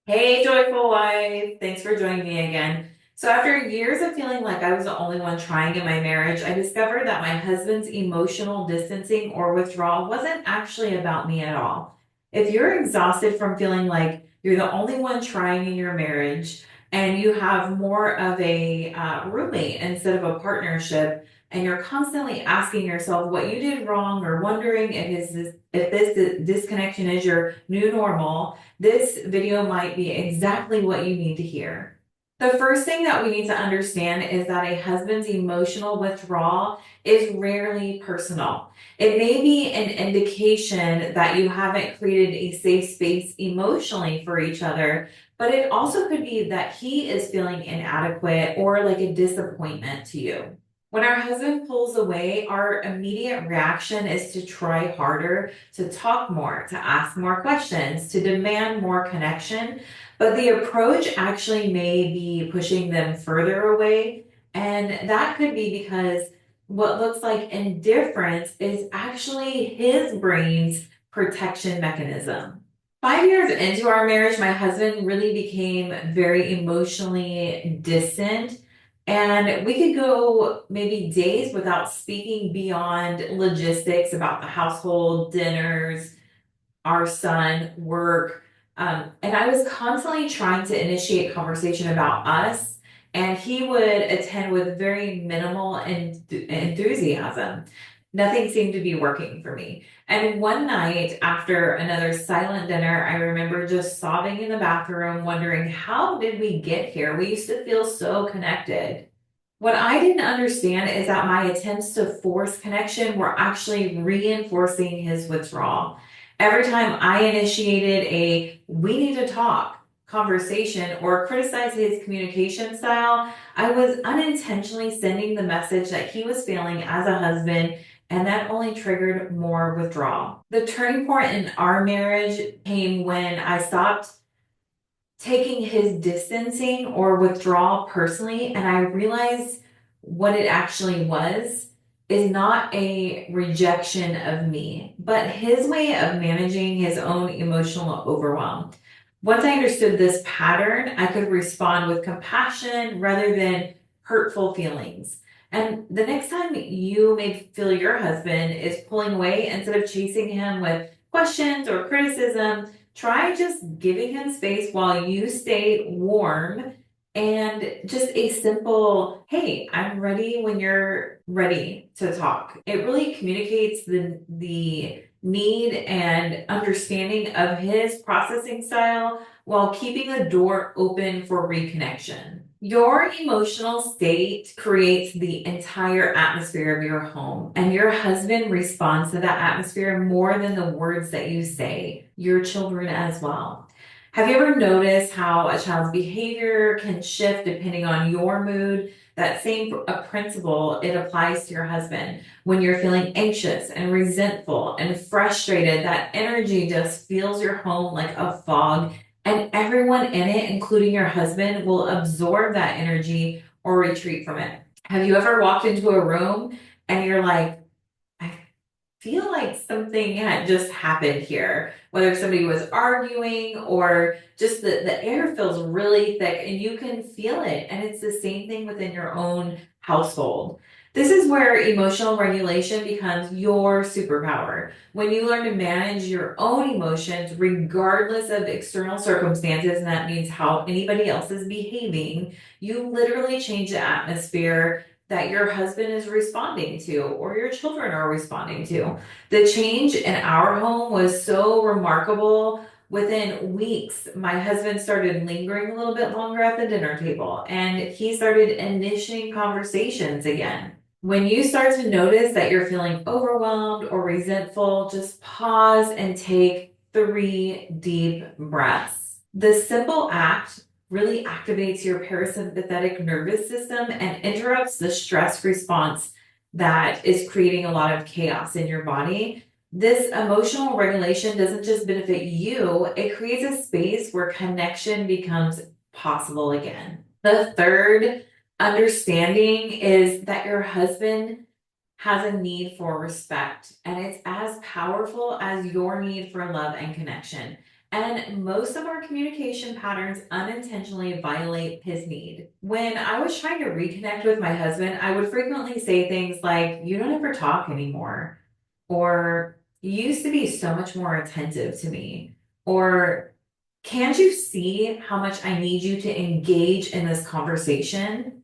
Hey, joyful wife. Thanks for joining me again. So, after years of feeling like I was the only one trying in my marriage, I discovered that my husband's emotional distancing or withdrawal wasn't actually about me at all. If you're exhausted from feeling like you're the only one trying in your marriage and you have more of a roommate instead of a partnership, and you're constantly asking yourself what you did wrong or wondering if this disconnection is your new normal, this video might be exactly what you need to hear. The first thing that we need to understand is that a husband's emotional withdrawal is rarely personal. It may be an indication that you haven't created a safe space emotionally for each other, but it also could be that he is feeling inadequate or like a disappointment to you. When our husband pulls away, our immediate reaction is to try harder, to talk more, to ask more questions, to demand more connection. But the approach actually may be pushing them further away. And that could be because what looks like indifference is actually his brain's protection mechanism. 5 years into our marriage, my husband really became very emotionally distant. And we could go maybe days without speaking beyond logistics about the household, dinners, our son, work. And I was constantly trying to initiate conversation about us, and he would attend with very minimal enthusiasm. Nothing seemed to be working for me. And one night after another silent dinner, I remember just sobbing in the bathroom, wondering, how did we get here? We used to feel so connected. What I didn't understand is that my attempts to force connection were actually reinforcing his withdrawal. Every time I initiated a we need to talk conversation or criticized his communication style, I was unintentionally sending the message that he was failing as a husband, and that only triggered more withdrawal. The turning point in our marriage came when I stopped taking his distancing or withdrawal personally, and I realized what it actually was is not a rejection of me, but his way of managing his own emotional overwhelm. Once I understood this pattern, I could respond with compassion rather than hurtful feelings. And the next time you may feel your husband is pulling away, instead of chasing him with questions or criticism, try just giving him space while you stay warm, and just a simple, hey, I'm ready when you're ready to talk. It really communicates the need and understanding of his processing style while keeping the door open for reconnection. Your emotional state creates the entire atmosphere of your home, and your husband responds to that atmosphere more than the words that you say, your children as well. Have you ever noticed how a child's behavior can shift depending on your mood? That same principle, it applies to your husband. When you're feeling anxious and resentful and frustrated, that energy just fills your home like a fog, and everyone in it, including your husband, will absorb that energy or retreat from it. Have you ever walked into a room and you're like, I feel like something had just happened here, whether somebody was arguing or just the air feels really thick and you can feel it. And it's the same thing within your own household. This is where emotional regulation becomes your superpower. When you learn to manage your own emotions, regardless of external circumstances, and that means how anybody else is behaving, you literally change the atmosphere that your husband is responding to or your children are responding to. The change in our home was so remarkable. Within weeks, my husband started lingering a little bit longer at the dinner table, and he started initiating conversations again. When you start to notice that you're feeling overwhelmed or resentful, just pause and take 3 deep breaths. The simple act really activates your parasympathetic nervous system and interrupts the stress response that is creating a lot of chaos in your body. This emotional regulation doesn't just benefit you, it creates a space where connection becomes possible again. The third understanding is that your husband has a need for respect, and it's as powerful as your need for love and connection. And most of our communication patterns unintentionally violate his need. When I was trying to reconnect with my husband, I would frequently say things like, "You don't ever talk anymore," or "You used to be so much more attentive to me," or "Can't you see how much I need you to engage in this conversation?"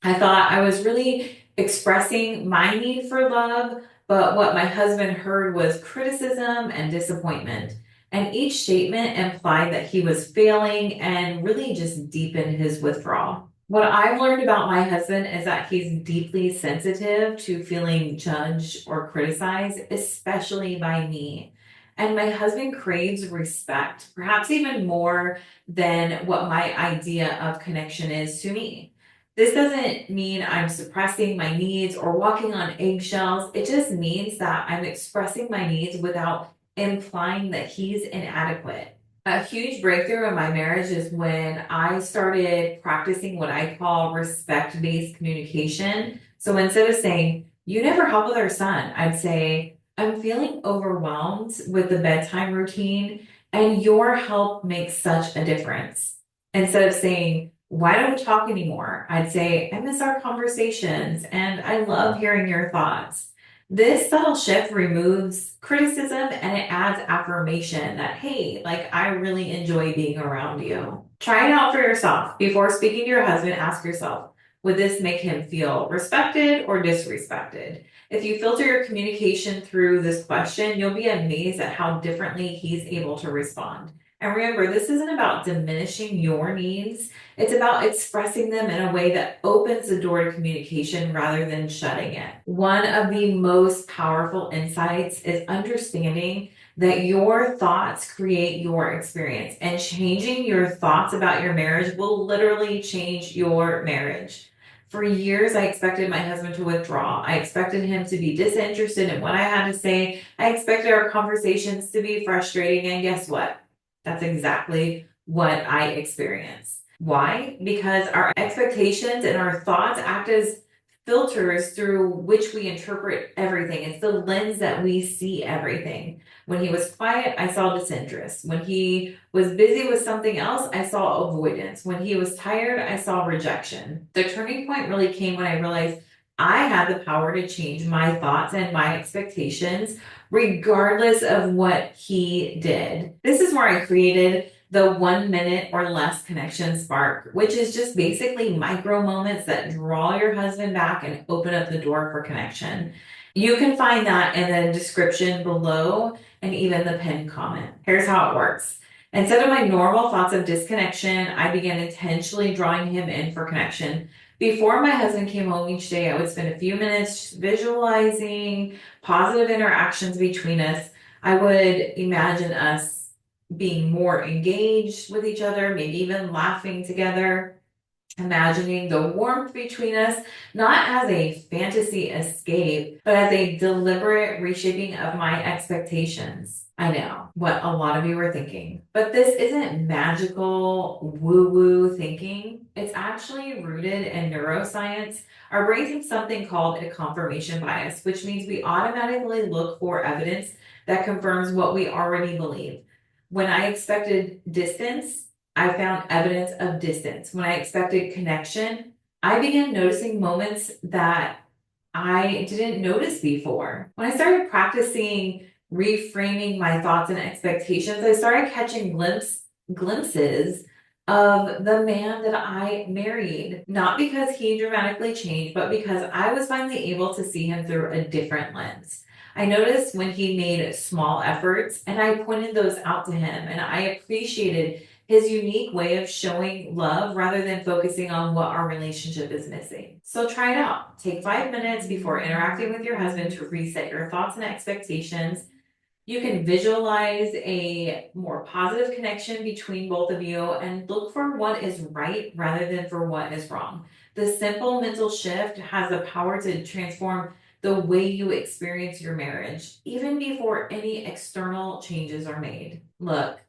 I thought I was really expressing my need for love, but what my husband heard was criticism and disappointment. And each statement implied that he was failing and really just deepened his withdrawal. What I've learned about my husband is that he's deeply sensitive to feeling judged or criticized, especially by me. And my husband craves respect, perhaps even more than what my idea of connection is to me. This doesn't mean I'm suppressing my needs or walking on eggshells. It just means that I'm expressing my needs without implying that he's inadequate. A huge breakthrough in my marriage is when I started practicing what I call respect based communication. So instead of saying, "You never help with our son," I'd say, "I'm feeling overwhelmed with the bedtime routine, and your help makes such a difference." Instead of saying, "Why don't we talk anymore?" I'd say, "I miss our conversations and I love hearing your thoughts." This subtle shift removes criticism and it adds affirmation that, "Hey, like I really enjoy being around you." Try it out for yourself. Before speaking to your husband, ask yourself, would this make him feel respected or disrespected? If you filter your communication through this question, you'll be amazed at how differently he's able to respond. And remember, this isn't about diminishing your needs. It's about expressing them in a way that opens the door to communication rather than shutting it. One of the most powerful insights is understanding that your thoughts create your experience, and changing your thoughts about your marriage will literally change your marriage. For years, I expected my husband to withdraw. I expected him to be disinterested in what I had to say. I expected our conversations to be frustrating, and guess what? That's exactly what I experienced. Why? Because our expectations and our thoughts act as filters through which we interpret everything. It's the lens that we see everything. When he was quiet, I saw disinterest. When he was busy with something else, I saw avoidance. When he was tired, I saw rejection. The turning point really came when I realized I had the power to change my thoughts and my expectations, regardless of what he did. This is where I created the 1 minute or less connection spark, which is just basically micro moments that draw your husband back and open up the door for connection. You can find that in the description below and even the pinned comment. Here's how it works. Instead of my normal thoughts of disconnection, I began intentionally drawing him in for connection. Before my husband came home each day, I would spend a few minutes visualizing positive interactions between us. I would imagine us being more engaged with each other, maybe even laughing together, imagining the warmth between us, not as a fantasy escape, but as a deliberate reshaping of my expectations. I know what a lot of you are thinking, but this isn't magical woo woo thinking. It's actually rooted in neuroscience. Our brains have something called a confirmation bias, which means we automatically look for evidence that confirms what we already believe. When I expected distance, I found evidence of distance. When I expected connection, I began noticing moments that I didn't notice before. When I started practicing reframing my thoughts and expectations, I started catching glimpses of the man that I married, not because he dramatically changed, but because I was finally able to see him through a different lens. I noticed when he made small efforts and I pointed those out to him, and I appreciated his unique way of showing love rather than focusing on what our relationship is missing. So try it out. Take 5 minutes before interacting with your husband to reset your thoughts and expectations. You can visualize a more positive connection between both of you and look for what is right rather than for what is wrong. The simple mental shift has the power to transform the way you experience your marriage, even before any external changes are made. Look,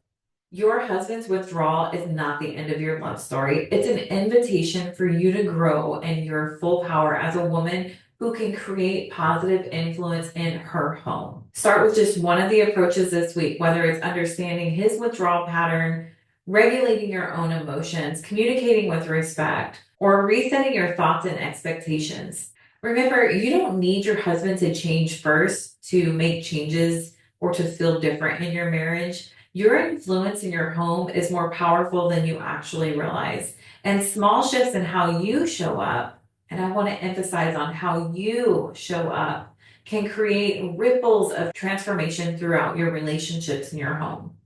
your husband's withdrawal is not the end of your love story. It's an invitation for you to grow in your full power as a woman who can create positive influence in her home. Start with just one of the approaches this week, whether it's understanding his withdrawal pattern, regulating your own emotions, communicating with respect, or resetting your thoughts and expectations. Remember, you don't need your husband to change first to make changes or to feel different in your marriage. Your influence in your home is more powerful than you actually realize. And small shifts in how you show up, and I want to emphasize on how you show up, can create ripples of transformation throughout your relationships in your home.